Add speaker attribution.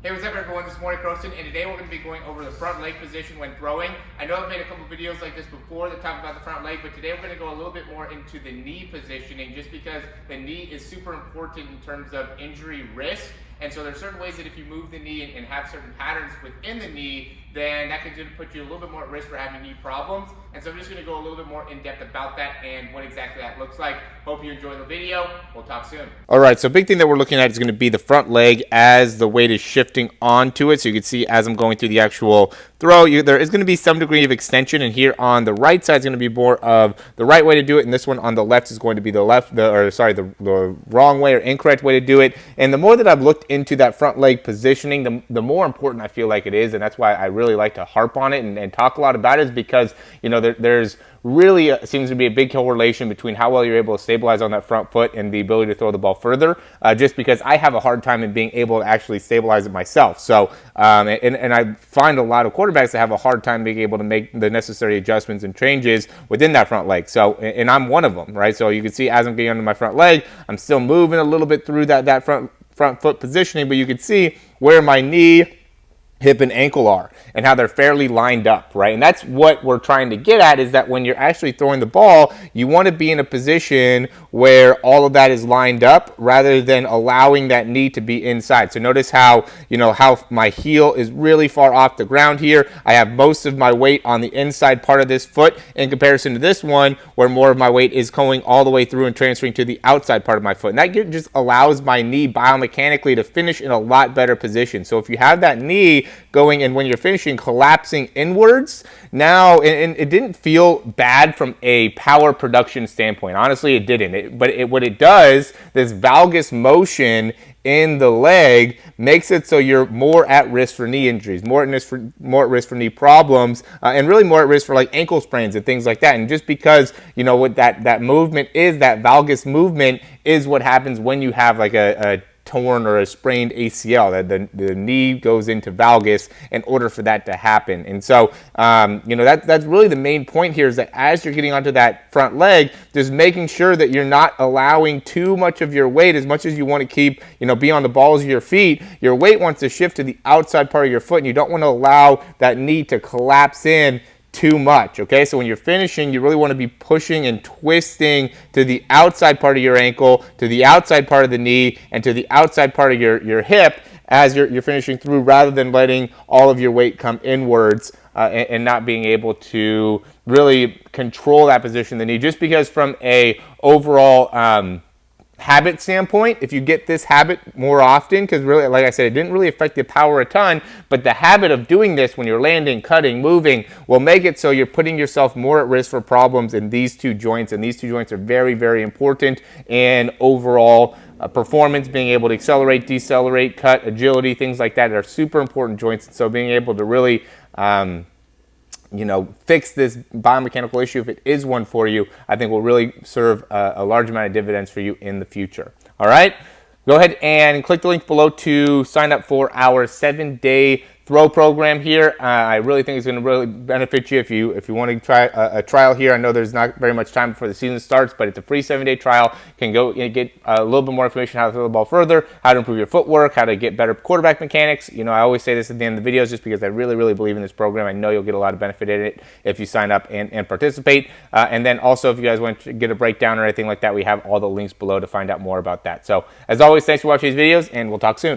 Speaker 1: Hey, what's up everyone, this is Morey Croson, and today we're going to be going over the front leg position when throwing. I know I've made a couple videos like this before that talk about the front leg, but today we're going to go a little bit more into the knee positioning just because the knee is super important in terms of injury risk. And so there's certain ways that if you move the knee and have certain patterns within the knee, then that can put you a little bit more at risk for having knee problems. And so I'm just going to go a little bit more in depth about that and what exactly that looks like. Hope you enjoy the video. We'll talk soon.
Speaker 2: All right, so big thing that we're looking at is going to be the front leg as the weight is shifting onto it. So you can see as I'm going through the actual throw, there is going to be some degree of extension, and here on the right side is going to be more of the right way to do it, and this one on the left is going to be the wrong way or incorrect way to do it. And the more that I've looked into that front leg positioning, the more important I feel like it is, and that's why I really like to harp on it and talk a lot about it, is because there's really seems to be a big correlation between how well you're able to stabilize on that front foot and the ability to throw the ball further, just because I have a hard time in being able to actually stabilize it myself. So, and I find a lot of quarterbacks that have a hard time being able to make the necessary adjustments and changes within that front leg. So, and I'm one of them, right? So you can see as I'm getting under my front leg, I'm still moving a little bit through that front foot positioning, but you can see where my knee, hip, and ankle are and how they're fairly lined up, right? And that's what we're trying to get at, is that when you're actually throwing the ball, you want to be in a position where all of that is lined up rather than allowing that knee to be inside. So notice how, how my heel is really far off the ground here. I have most of my weight on the inside part of this foot in comparison to this one where more of my weight is going all the way through and transferring to the outside part of my foot. And that just allows my knee biomechanically to finish in a lot better position. So if you have that knee going and when you're finishing collapsing inwards, now, and it didn't feel bad from a power production standpoint. Honestly, it didn't. What it does, this valgus motion in the leg makes it so you're more at risk for knee injuries, more at risk for knee problems, and really more at risk for like ankle sprains and things like that. And just because what that movement is, that valgus movement is what happens when you have like a torn or a sprained ACL, that the knee goes into valgus in order for that to happen. And so, that's really the main point here, is that as you're getting onto that front leg, just making sure that you're not allowing too much of your weight, as much as you want to keep, be on the balls of your feet, your weight wants to shift to the outside part of your foot, and you don't want to allow that knee to collapse in too much. Okay, so when you're finishing, you really want to be pushing and twisting to the outside part of your ankle, to the outside part of the knee, and to the outside part of your hip as you're finishing through, rather than letting all of your weight come inwards and not being able to really control that position of the knee. Just because from a overall habit standpoint, if you get this habit more often, because really, like I said, it didn't really affect the power a ton, but the habit of doing this when you're landing, cutting, moving, will make it so you're putting yourself more at risk for problems in these two joints, and these two joints are very, very important in overall performance, being able to accelerate, decelerate, cut, agility, things like that are super important joints. So being able to really fix this biomechanical issue, if it is one for you, I think will really serve a large amount of dividends for you in the future. All right, go ahead and click the link below to sign up for our 7-day throw program here. I really think it's going to really benefit you if you want to try a trial here. I know there's not very much time before the season starts, but it's a free 7-day trial. You can go and get a little bit more information how to throw the ball further, how to improve your footwork, how to get better quarterback mechanics. I always say this at the end of the videos just because I really, really believe in this program. I know you'll get a lot of benefit in it if you sign up and participate. And then also, if you guys want to get a breakdown or anything like that, we have all the links below to find out more about that. So as always, thanks for watching these videos, and we'll talk soon.